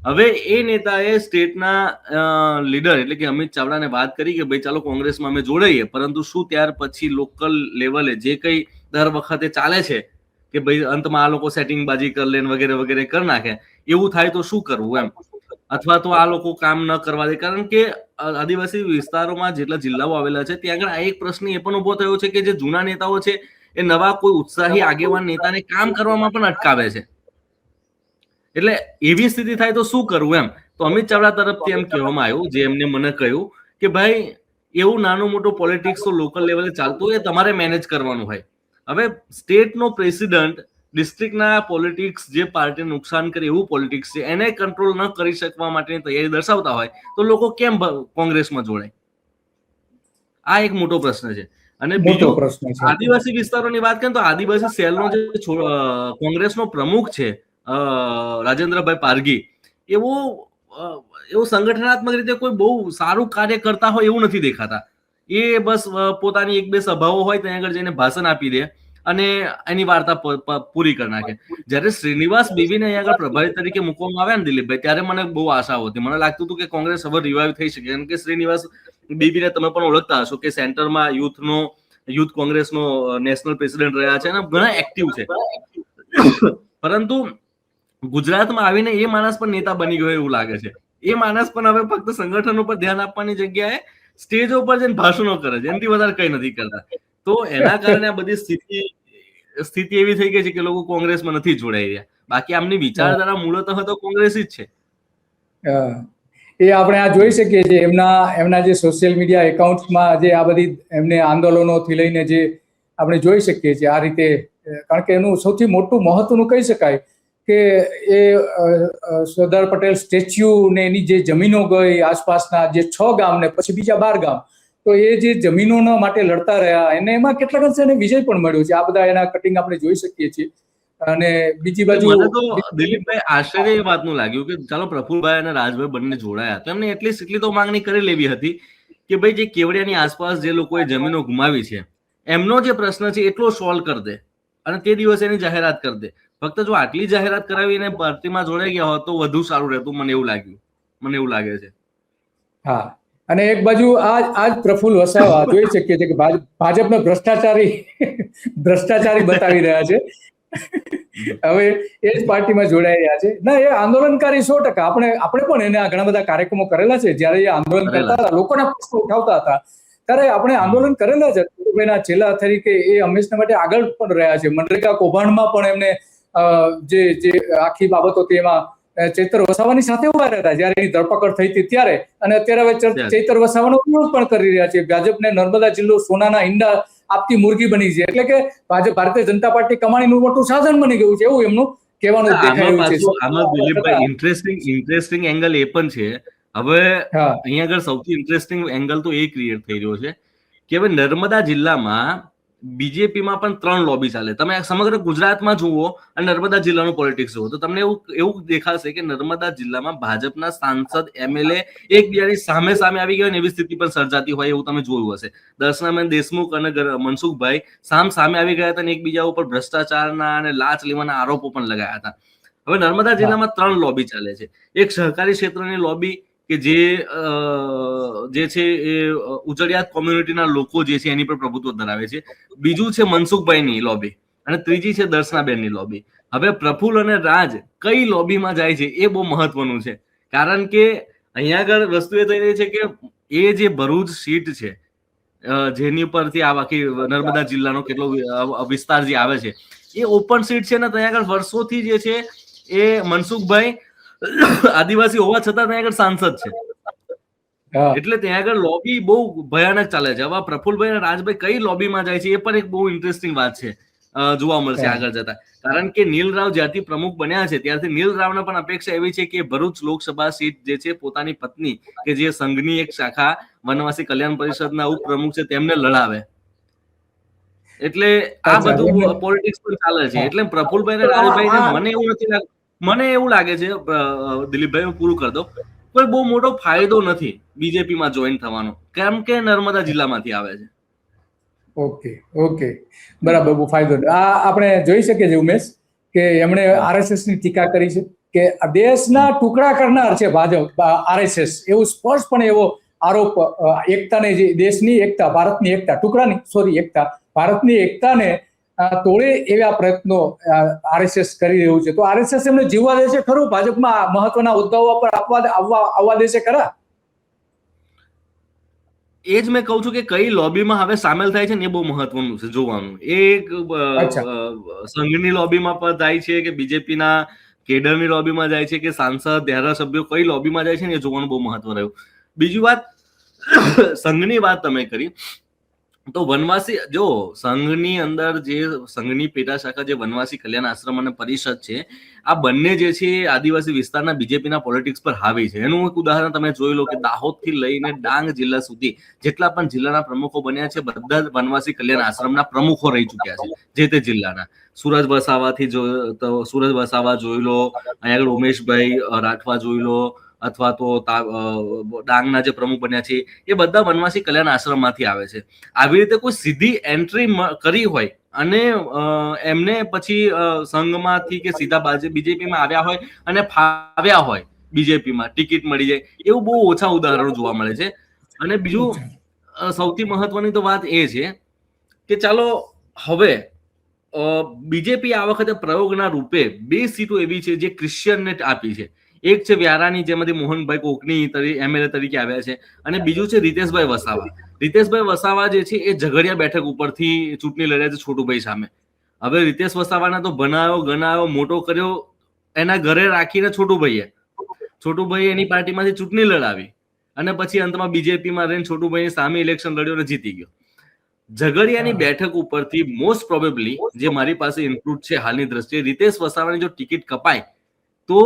Speaker 3: હવે એ નેતાએ સ્ટેટના લીડર એટલે કે અમિત ચાવડાને વાત કરી કે ભાઈ ચાલો કોંગ્રેસમાં અમે જોડાઈએ, પરંતુ શું ત્યાર પછી લોકલ લેવલે જે કંઈ દર વખતે ચાલે છે કે ભાઈ અંતમાં આ લોકો સેટિંગબાજી કરી લે વગેરે વગેરે કરી નાખે, એવું થાય તો શું કરવું એમ, અથવા તો આ લોકો કામ ન કરવા દે. કારણ કે આદિવાસી વિસ્તારોમાં જેટલા જિલ્લાઓ આવેલા છે ત્યાં આગળ આ એક પ્રશ્ન એ પણ ઉભો થયો છે કે જે જૂના નેતાઓ છે એ નવા કોઈ ઉત્સાહી આગેવાન નેતાને કામ કરવામાં પણ અટકાવે છે. એટલે એવી સ્થિતિ થાય તો શું કરવું એમ. તો અમિત ચાવડા તરફથી એમ કહેવામાં આવ્યું, જે એમને મને કહ્યું કે ભાઈ એવું નાનું મોટું પોલિટિક્સ તો લોકલ લેવલે ચાલતું હોય, તમારે મેનેજ કરવાનું હોય. હવે સ્ટેટનો પ્રેસિડન્ટ ડિસ્ટ્રિક્ટના પોલિટિક્સ જે પાર્ટીને નુકસાન કરે એવું પોલિટિક્સ છે એને કંટ્રોલ ન કરી શકવા માટેની તૈયારી દર્શાવતા હોય તો લોકો કેમ કોંગ્રેસમાં જોડાય? આ એક મોટો પ્રશ્ન છે. અને બીજો આદિવાસી વિસ્તારોની વાત કરીએ તો આદિવાસી સેલનો જે કોંગ્રેસનો પ્રમુખ છે રાજેન્દ્રભાઈ પારગી, એવું સંગઠનાત્મક રીતે કોઈ બહુ સારું કાર્ય કરતા હોય એવું નથી દેખાતા. એ બસ પોતાની 1-2 સભાઓ હોય ત્યાં આગળ જઈને ભાષણ આપી દે અને એની વાર્તા પૂરી કરી નાખે. જયારે શ્રીનિવાસ બેબીને અહીંયા આગળ પ્રભારી તરીકે મૂકવામાં આવ્યા ને દિલીપભાઈ, ત્યારે મને બહુ આશાઓ હતી. મને લાગતું હતું કે કોંગ્રેસ હવે રિવાઇવ થઈ શકે, કારણ કે શ્રીનિવાસ બેબીને તમે પણ ઓળખતા હશો કે સેન્ટરમાં યુથ કોંગ્રેસનો નેશનલ પ્રેસિડેન્ટ રહ્યા છે અને ઘણા એક્ટિવ છે. પરંતુ ગુજરાતમાં આવીને એ માણસ પણ નેતા બની ગયો એવું લાગે છે. એ માણસ પણ હવે ફક્ત સંગઠન ઉપર ધ્યાન આપવાની જગ્યાએ સ્ટેજ ઉપર જઈને ભાષણો કરે છે, એનાથી વધારે કઈ નથી કરતા. તો એના કારણે આ બધી સ્થિતિ એવી થઈ ગઈ છે કે લોકો કોંગ્રેસમાં નથી જોડાઈ રહ્યા. બાકી આમની વિચારધારા મૂળતઃ તો કોંગ્રેસી જ છે.
Speaker 1: એ આપણે આ જોઈ શકીએ છીએ એમના જે સોશિયલ મીડિયા એકાઉન્ટ્સમાં જે આ બધી એમને આંદોલનોથી લઈને જે આપણે જોઈ શકીએ છીએ આ રીતે. કારણ કે એનું સૌથી મોટું મહત્વનું કહી શકાય કે એ સરદાર પટેલ સ્ટેચ્યુ ને એની જે જમીનો ગઈ આસપાસના જે 6 ગામ ને પછી બીજા 12 ગામ, તો એ જે જમીનોના માટે લડતા રહ્યા એને એમાં કેટલાક અંશે એને વિજય પણ મળ્યો છે. આ બધા એના કટિંગ આપણે જોઈ શકીએ છીએ. અને બીજી બાજુ
Speaker 3: મને તો દિલીપભાઈ આશ્ચર્ય એ વાતનું લાગ્યું કે ચાલો પ્રફુલભાઈ અને રાજભાઈ બંને જોડાયા તો એમને એટલી તો માંગણી કરી લેવી હતી કે ભાઈ જે કેવડિયાની આસપાસ જે લોકોએ જમીનો ગુમાવી છે એમનો જે પ્રશ્ન છે એટલો સોલ્વ કરી દે અને તે દિવસે એની જાહેરાત કરી દે. ફક્ત જો આટલી જાહેરાત કરાવીને પાર્ટીમાં જોડાઈ ગયા હોત તો વધુ સારું રહેતું, મને એવું લાગે છે.
Speaker 1: હા, અને એક બાજુ આ જ પ્રફુલ્લ વસાવા જોઈ શકીએ છીએ કે ભાજપનો ભ્રષ્ટાચારી બતાવી રહ્યા છે. હવે એ જ પાર્ટીમાં જોડાઈ રહ્યા છે. ના, એ આંદોલનકારી 100%. આપણે પણ એને ઘણા બધા કાર્યક્રમો કરેલા છે. જયારે એ આંદોલન કરતા હતા, લોકોના પ્રશ્નો ઉઠાવતા હતા, ત્યારે આપણે આંદોલન કરેલા છે. એના છેલ્લા તરીકે એ હંમેશા માટે આગળ પણ રહ્યા છે. મનરેગા કૌભાંડમાં પણ એમને જે આખી બાબતો હતી એમાં ચૈતર વસાવાની સાથે ઉભા રહ્યા હતા જયારે એની ધરપકડ થઈ હતી ત્યારે. અને અત્યારે હવે ચૈતર વસાવાનો વિરોધ પણ કરી રહ્યા છે. ભાજપને નર્મદા જિલ્લો સોનાના ઈંડા આપતી મુરગી બની છે. એટલે કે ભારતીય જનતા પાર્ટી કમાણીનું મોટું સાધન બની ગયું છે એવું એમનું કહેવાનું દેખાઈ રહ્યું છે.
Speaker 3: આમાં દિલીપભાઈ ઇન્ટરેસ્ટિંગ એંગલ એ પણ છે. હવે અહીંયા આગળ સૌથી ઇન્ટરેસ્ટિંગ એંગલ તો એ ક્રિએટ થઈ રહ્યો છે કે હવે નર્મદા જિલ્લામાં બીજેપીમાં પણ 3 લોબી ચાલે. તમે સમગ્ર ગુજરાતમાં જુઓ અને નર્મદા જિલ્લાનું પોલિટિક્સ જુઓ તો તમને એવું દેખાશે કે નર્મદા જિલ્લામાં ભાજપના સાંસદ MLA એકબીજાની સામે આવી ગયા એવી સ્થિતિ પણ સર્જાતી હોય એવું તમે જોયું હશે. દર્શનાબેન દેશમુખ અને મનસુખભાઈ સામે આવી ગયા હતા અને એકબીજા ઉપર ભ્રષ્ટાચારના અને લાંચ લેવાના આરોપો પણ લગાયા હતા. હવે નર્મદા જિલ્લામાં 3 લોબી ચાલે છે. એક સહકારી ક્ષેત્રની લોબી કે જે છે એ ઉજળિયાત કોમ્યુનિટીના લોકો જે છે એની પર પ્રભુત્વ ધરાવે છે. બીજું છે મનસુખભાઈની લોબી અને ત્રીજી છે દર્શનાબેનની લોબી. હવે પ્રફુલ્લ અને રાજ કઈ લોબીમાં જાય છે એ બહુ મહત્વનું છે. કારણ કે અહીંયા આગળ વસ્તુ એ થઈ રહી છે કે એ જે ભરૂચ સીટ છે જેની ઉપરથી આ બાકી નર્મદા જિલ્લાનો કેટલો વિસ્તાર જે આવે છે એ ઓપન સીટ છે ને ત્યાં આગળ વર્ષોથી જે છે એ મનસુખભાઈ આદિવાસી હોવા છતાં ત્યાં આગળ સાંસદ છે. એટલે ત્યાં આગળ લોબી બહુ ભયાનક ચાલે છે. હવે પ્રફુલભાઈ અને રાજભાઈ કઈ લોબીમાં જાય છે એ પણ એક બહુ ઇન્ટરેસ્ટિંગ વાત છે, જોવા મળશે આગળ જતા. કારણ કે નીલ રાવ જ્યારથી પ્રમુખ બન્યા છે ત્યારથી નીલ રાવને પણ અપેક્ષા એવી છે કે ભરૂચ લોકસભા સીટ જે છે પોતાની પત્ની કે જે સંઘની એક શાખા વનવાસી કલ્યાણ પરિષદના ઉપપ્રમુખ છે તેમને લડાવે. એટલે આ બધું પોલિટિક્સ પણ ચાલે છે. એટલે પ્રફુલભાઈ અને રાજભાઈને મને એવું લાગે છે દિલીપભાઈ, હું પૂરું કરી દઉં, કોઈ બહુ મોટો ફાયદો નથી બીજેપીમાં જોઈન થવાનો, કેમ કે નર્મદા જિલ્લામાંથી આવે છે.
Speaker 1: ઓકે, બરાબર, બહુ ફાયદો. આ આપણે જોઈ શકીએ છીએ ઉમેશ કે એમણે RSS ની ટીકા કરી છે કે દેશના ટુકડા કરનાર છે ભાજપ, RSS, એવું સ્પષ્ટપણે એવો આરોપ એકતાને, જે દેશની એકતા, ભારતની એકતા, ભારતની એકતાને તોડે એવા પ્રયત્નો RSS કરી રહ્યું છે. તો RSS એમને જીવવા દે છે ખરું? ભાજપમાં મહત્વના હોદ્દાઓ પર આવવા દે છે ખરા?
Speaker 3: એ જ મેં કહું છું કે કઈ લોબીમાં હવે સામેલ થાય છે ને એ બહુ મહત્વનું છે જોવાનું. એક સંઘની લોબીમાં પણ જાય છે કે બીજેપીના કેડરની લોબીમાં જાય છે કે સાંસદ, ધારાસભ્યો કઈ લોબીમાં જાય છે ને એ જોવાનું બહુ મહત્વ રહ્યું. બીજી વાત, સંઘની વાત તમે કરી તો વનવાસી, જો સંઘની અંદર જે સંઘની પેટા શાખા જે વનવાસી કલ્યાણ આશ્રમ અને પરિષદ છે, આ બંને જે છે આદિવાસી વિસ્તારના બીજેપીના પોલિટિક્સ પર હાવી છે. એનું એક ઉદાહરણ તમે જોઈ લો કે દાહોદથી લઈને ડાંગ જિલ્લા સુધી જેટલા પણ જિલ્લાના પ્રમુખો બન્યા છે બધા જ વનવાસી કલ્યાણ આશ્રમના પ્રમુખો રહી ચુક્યા છે જે તે જિલ્લાના. સુરજ વસાવાથી તો સુરજ વસાવા જોઈ લો, અહીંયા આગળ ઉમેશભાઈ રાઠવા જોઈ લો, અથવા તો ડાંગના જે પ્રમુખ બન્યા છે એ બધા વનવાસી કલ્યાણ આશ્રમમાંથી આવે છે. આવી રીતે કોઈ સીધી એન્ટ્રી કરી હોય અને એમને પછી સંઘમાંથી કે સીધા બીજેપીમાં આવ્યા હોય અને ફાવ્યા હોય બીજેપીમાં ટિકિટ મળી જાય, એવું બહુ ઓછા ઉદાહરણો જોવા મળે છે. અને બીજું સૌથી મહત્વની તો વાત એ છે કે ચાલો હવે બીજેપી આ વખતે પ્રયોગના રૂપે 2 સીટો એવી છે જે ક્રિશ્ચિયનને આપી છે. એક છે વ્યારાની, જેમાંથી મોહનભાઈ કોકની MLA તરીકે આવ્યા છે, અને બીજું છે રીતેશભાઈ વસાવા. રીતેશભાઈ વસાવા જે છે એ ઝઘડિયા બેઠક ઉપરથી ચૂંટણી લડ્યા છે છોટુભાઈ સામે. હવે રીતેશ વસાવાને તો ગણાયો મોટો કર્યો એના ઘરે રાખીને છોટુભાઈએ એની પાર્ટીમાંથી ચૂંટણી લડાવી અને પછી અંતમાં બીજેપીમાં રહીને છોટુભાઈની સામે ઇલેક્શન લડ્યો અને જીતી ગયો. ઝઘડિયાની બેઠક ઉપરથી મોસ્ટ પ્રોબેબલી જે મારી પાસે ઇનપુટ છે હાલની દ્રષ્ટિએ, રીતેશ વસાવાની જો ટિકિટ કપાય તો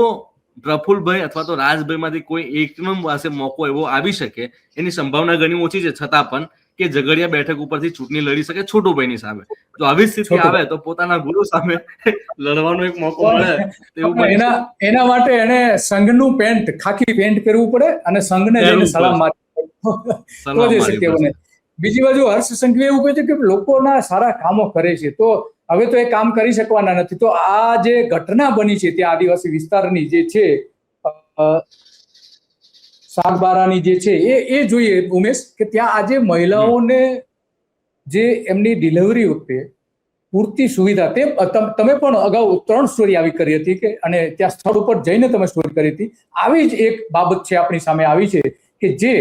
Speaker 3: પ્રફુલ્લભાઈ અથવા તો રાજભાઈ માંથી કોઈ એકનો પાસે મોકો એવો આવી શકે, એની સંભાવના ઘણી ઓછી છે, છતાં પણ કે ઝઘડિયા બેઠક ઉપરથી ચૂંટણી લડી શકે છોટુભાઈની સામે. જો આવી સ્થિતિ આવે તો પોતાના ગુરુ સામે લડવાનો એક મોકો મળે તેવું બની શકે.
Speaker 1: એના માટે એને સંઘનું પેન્ટ, ખાકી પેન્ટ પહેરવું પડે અને સંઘને જઈને સલામ મારવી તો જ શક્ય બને. બીજી બાજુ હર્ષ સંઘવી એવું કહે છે કે લોકોના સારા કામો કરે છે, તો હવે તો એ કામ કરી શકવાના નથી. તો આ જે ઘટના બની છે ત્યાં આદિવાસી વિસ્તારની જે છે સાગબારાની જે છે એ જોઈએ ઉમેશ, કે ત્યાં આજે મહિલાઓને જે એમની ડિલિવરી વખતે પૂરતી સુવિધા, તે તમે પણ અગાઉ 3 સ્ટોરી આવી કરી હતી કે અને ત્યાં સ્થળ ઉપર જઈને તમે સ્ટોરી કરી હતી. આવી જ એક બાબત છે આપણી સામે આવી છે કે જે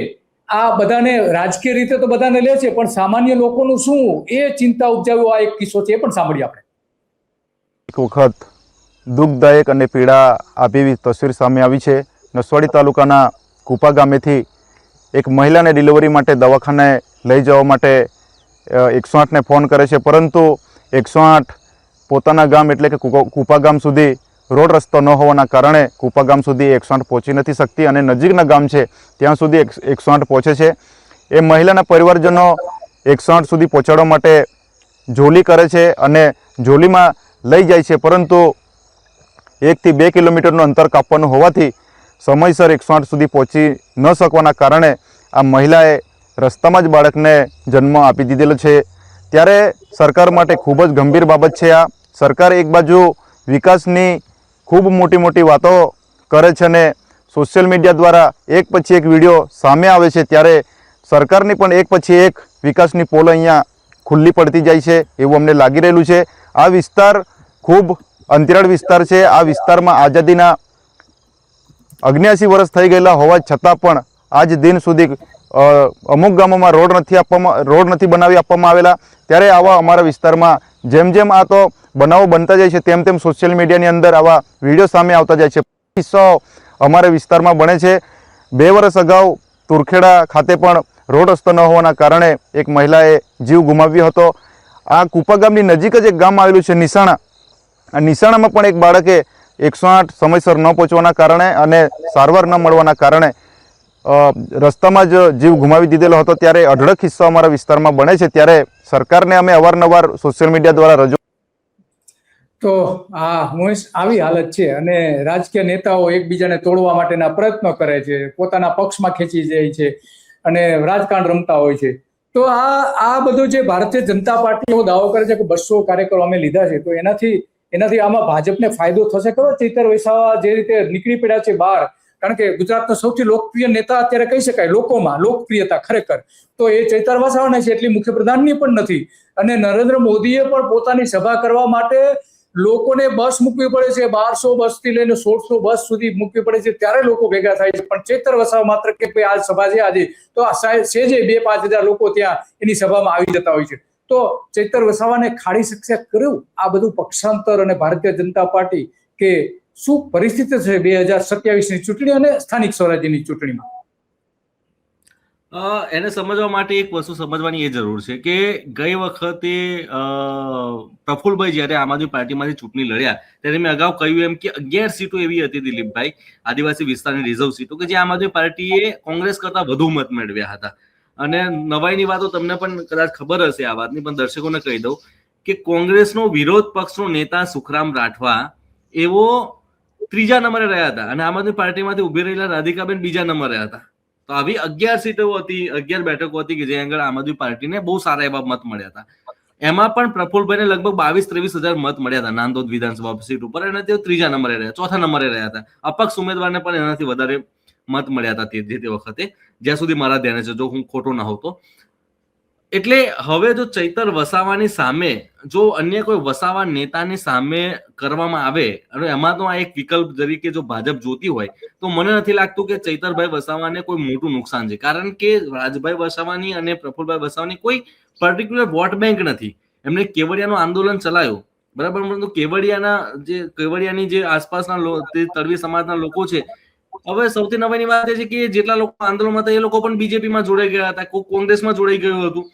Speaker 1: આ બધાને રાજકીય રીતે તો બધાને લે છે, પણ સામાન્ય લોકોનું શું એ ચિંતા ઉપજાવ્યો આ એક કિસ્સો છે, એ પણ સાંભળીએ આપણે.
Speaker 7: એક વખત દુઃખદાયક અને પીડા આપી તસવીર સામે આવી છે. નસવાડી તાલુકાના કુપા ગામેથી એક મહિલાને ડિલિવરી માટે દવાખાને લઈ જવા માટે 108ને ફોન કરે છે, પરંતુ 108 પોતાના ગામ એટલે કે કુપા ગામ સુધી રોડ રસ્તો ન હોવાના કારણે કુપા ગામ સુધી 108 પહોંચી નથી શકતી અને નજીકના ગામ છે ત્યાં સુધી 108 પહોંચે છે. એ મહિલાના પરિવારજનો 108 સુધી પહોંચાડવા માટે ઝોલી કરે છે અને ઝોલીમાં લઈ જાય છે, પરંતુ 1 થી 2 કિલોમીટરનું અંતર કાપવાનું હોવાથી સમયસર 108 સુધી પહોંચી ન શકવાના કારણે આ મહિલાએ રસ્તામાં જ બાળકને જન્મ આપી દીધેલો છે. ત્યારે સરકાર માટે ખૂબ જ ગંભીર બાબત છે આ. સરકાર એક બાજુ વિકાસની ખૂબ મોટી મોટી વાતો કરે છે અને સોશિયલ મીડિયા દ્વારા એક પછી એક વિડીયો સામે આવે છે, ત્યારે સરકારની પણ એક પછી એક વિકાસની પોલ અહીંયા ખુલ્લી પડતી જાય છે એવું અમને લાગી રહેલું છે. આ વિસ્તાર ખૂબ અંતરિયાળ વિસ્તાર છે. આ વિસ્તારમાં આઝાદીના 79 વર્ષ થઈ ગયેલા હોવા છતાં પણ આજ દિન સુધી અમુક ગામોમાં રોડ નથી બનાવી આપવામાં આવેલા. ત્યારે આવા અમારા વિસ્તારમાં જેમ જેમ આ તો બનાવો બનતા જાય છે તેમ તેમ સોશિયલ મીડિયાની અંદર આવા વિડીયો સામે આવતા જાય છે. કિસ્સો અમારા વિસ્તારમાં બને છે. 2 વર્ષ અગાઉ તુરખેડા ખાતે પણ રોડ રસ્તો ન હોવાના કારણે એક મહિલાએ જીવ ગુમાવ્યો હતો. આ કુપા ગામની નજીક જ એક ગામ આવેલું છે નિશાણા. આ નિશાણામાં પણ એક બાળકે 108 સમયસર ન પહોંચવાના કારણે અને સારવાર ન મળવાના કારણે રસ્તામાં જ જીવ ગુમાવી દીધેલો હતો. ત્યારે અઢળક કિસ્સા અમારા વિસ્તારમાં બને છે. ત્યારે સરકારને અમે અવારનવાર સોશિયલ મીડિયા દ્વારા રજૂ
Speaker 1: તો આવી હાલત છે અને રાજકીય નેતાઓ એકબીજાને તોડવા માટેના પ્રયત્નો કરે છે, પોતાના પક્ષમાં ખેંચી જાય છે અને રાજકારણ રમતા હોય છે. તો આ બધું જે ભારતીય જનતા પાર્ટીઓ દાવો કરે છે કે 200 કાર્યકરો અમે લીધા છે, તો એનાથી આમાં ભાજપને ફાયદો થશે ખરો? ચૈતર વસાવા જે રીતે નીકળી પડ્યા છે બહાર, કારણ કે ગુજરાતનો સૌથી લોકપ્રિય નેતા અત્યારે કહી શકાય લોકોમાં લોકપ્રિયતા ખરેખર તો એ ચૈતર વસાવાના છે, એટલી મુખ્યપ્રધાનની પણ નથી. અને નરેન્દ્ર મોદીએ પણ પોતાની સભા કરવા માટે લોકોને બસ મૂકવી પડે છે, 1200 બસથી લઈને 1600 બસ સુધી મૂકવી પડે છે, ત્યારે લોકો ભેગા થાય છે. પણ ચૈતર વસાવા માત્ર કે ભાઈ આ સભા છે આજે, તો આ સેજે 2-5 હજાર લોકો ત્યાં એની સભામાં આવી જતા હોય છે. તો ચૈતર વસાવાને ખાડી શકશે કર્યું આ બધું પક્ષાંતર અને ભારતીય જનતા પાર્ટી, કે શું પરિસ્થિતિ છે 2027ની ચૂંટણી અને સ્થાનિક સ્વરાજ્યની ચૂંટણીમાં?
Speaker 3: એને સમજવા માટે એક વસ્તુ સમજવાની એ જરૂર છે કે ગઈ વખતે પ્રફુલ્લભાઈ જ્યારે આમ આદમી પાર્ટીમાંથી ચૂંટણી લડ્યા ત્યારે મેં અગાઉ કહ્યું એમ કે 11 સીટો એવી હતી દિલીપભાઈ, આદિવાસી વિસ્તારની રિઝર્વ સીટો, કે જે આમ આદમી પાર્ટીએ કોંગ્રેસ કરતા વધુ મત મેળવ્યા હતા. અને નવાઈની વાતો તમને પણ કદાચ ખબર હશે આ વાતની, પણ દર્શકોને કહી દઉં કે કોંગ્રેસનો વિરોધ પક્ષનો નેતા સુખરામ રાઠવા એવો 3જા નંબરે રહ્યા હતા અને આમ આદમી પાર્ટીમાંથી ઉભી રહેલા રાધિકાબેન 2જા નંબરે હતા. તો આવી 11 સીટો હતી, 11 બેઠકો હતી કે જે આગળ આમ આદમી પાર્ટીને બહુ સારા એવા મત મળ્યા હતા. એમાં પણ પ્રફુલ્લભાઈને લગભગ 22-23 હજાર મત મળ્યા હતા નાંદોદ વિધાનસભા સીટ ઉપર, અને તેઓ 3જા નંબરે રહ્યા, 4થા નંબરે રહ્યા હતા. અપક્ષ ઉમેદવારને પણ એનાથી વધારે મત મળ્યા હતા તે વખતે, જ્યાં સુધી મારા ધ્યાને છે, જો હું ખોટો ના હોઉં તો. એટલે હવે જો ચૈતર વસાવાની સામે જો અન્ય કોઈ વસાવા નેતાની સામે કરવામાં આવે અને એમાં તો આ એક વિકલ્પ તરીકે જો ભાજપ જોતી હોય તો મને નથી લાગતું કે ચૈતરભાઈ વસાવાને કોઈ મોટું નુકસાન છે, કારણ કે રાજભાઈ વસાવાની અને પ્રફુલ્લભાઈ વસાવાની કોઈ પર્ટિક્યુલર વોટ બેંક નથી. એમને કેવડિયાનું આંદોલન ચલાવ્યું બરાબર, પરંતુ કેવડિયાની જે આસપાસના તળવી સમાજના લોકો છે, હવે સૌથી નવાઈની વાત એ છે કે જેટલા લોકો આંદોલનમાં હતા એ લોકો પણ બીજેપીમાં જોડાઈ ગયા હતા, કોંગ્રેસમાં જોડાઈ ગયું હતું.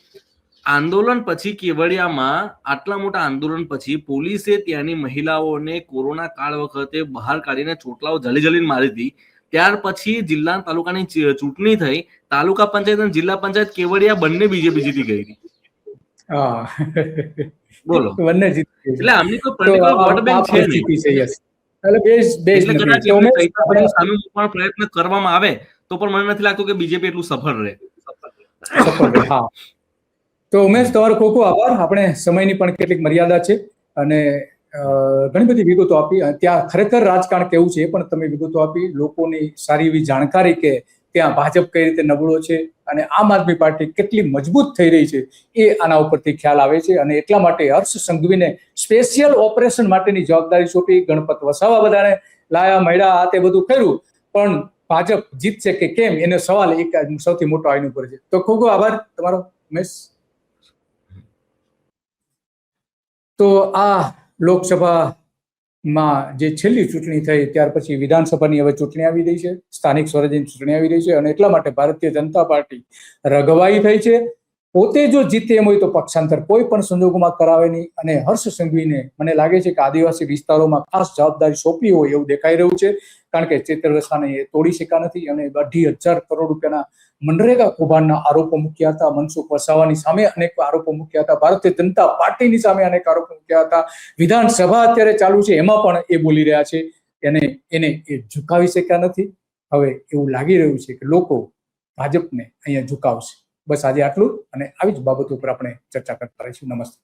Speaker 3: આંદોલન પછી કેવડિયામાં આટલા મોટા આંદોલન પછી પોલીસે ત્યાંની મહિલાઓને કોરોના કાળ વખતે બહાર કાઢીને ચોટલાઓ જલીને મારી હતી. ત્યાર પછી જિલ્લા તાલુકાની ચૂંટણી થઈ. તાલુકા પંચાયત અને જિલ્લા પંચાયત કેવડિયા બંને બીજેપી જીતી ગઈ હતી.
Speaker 1: હા
Speaker 3: બોલો,
Speaker 1: બંને જીતી
Speaker 3: એટલે આમની તો પોલિટિકલ વોટ બેંક છે નહીં.
Speaker 1: એટલે બેઝ
Speaker 3: એટલે કદાચ
Speaker 1: નથી. તો
Speaker 3: એમને
Speaker 1: ઉમેશ,
Speaker 3: કઈ સામે મૂકવાનો પ્રયત્ન કરવામાં આવે તો પણ મને નથી લાગતું કે બીજેપી એટલું સફળ રહે.
Speaker 1: સફળ રહે. હા, તો ઉમેશ, તમારો ખૂબ ખૂબ આભાર. આપણે સમયની પણ કેટલીક મર્યાદા છે અને ઘણી બધી વિગતો આપી. ત્યાં ખરેખર રાજકારણ કેવું છે એ પણ તમે વિગતો આપી. લોકોની સારી એવી જાણકારી કે ત્યાં ભાજપ કઈ રીતે નબળો છે અને આમ આદમી પાર્ટી કેટલી મજબૂત થઈ રહી છે એ આના ઉપરથી ખ્યાલ આવે છે. અને એટલા માટે હર્ષ સંઘવીને સ્પેશિયલ ઓપરેશન માટેની જવાબદારી સોંપી, ગણપત વસાવા બધાને લાયા મળ્યા, આ તે બધું કર્યું, પણ ભાજપ જીતશે કે કેમ એનો સવાલ એક સૌથી મોટો આઈન ઉપર છે. તો ખૂબ ખૂબ આભાર તમારો ઉમેશ. તો આ લોકસભામાં જે છેલ્લી ચૂંટણી થઈ ત્યાર પછી વિધાનસભાની હવે ચૂંટણી આવી રહી છે, સ્થાનિક સ્વરાજ્યની ચૂંટણી આવી રહી છે અને એટલા માટે ભારતીય જનતા પાર્ટી રઘવાઈ થઈ છે. પોતે જો જીતે એમ હોય તો પક્ષાંતર કોઈ પણ સંજોગોમાં કરાવે નહીં. અને હર્ષ સંઘવીને મને લાગે છે કે આદિવાસી વિસ્તારોમાં ખાસ જવાબદારી સોંપી હોય એવું દેખાઈ રહ્યું છે, કારણ કે ચેતર વસાવાને એ તોડી શક્યા નથી અને 2,500 કરોડ રૂપિયાના મનરેગા કૌભાંડના આરોપો મૂક્યા હતા. મનસુખ વસાવાની સામે અનેક આરોપો મૂક્યા હતા. ભારતીય જનતા પાર્ટીની સામે અનેક આરોપો મૂક્યા હતા. વિધાનસભા અત્યારે ચાલુ છે એમાં પણ એ બોલી રહ્યા છે. એને એ ઝુકાવી શક્યા નથી. હવે એવું લાગી રહ્યું છે કે લોકો ભાજપને અહીંયા ઝુકાવશે. બસ આજે આટલું અને આવી જ બાબતો ઉપર આપણે ચર્ચા કરતા રહીશું. નમસ્તે.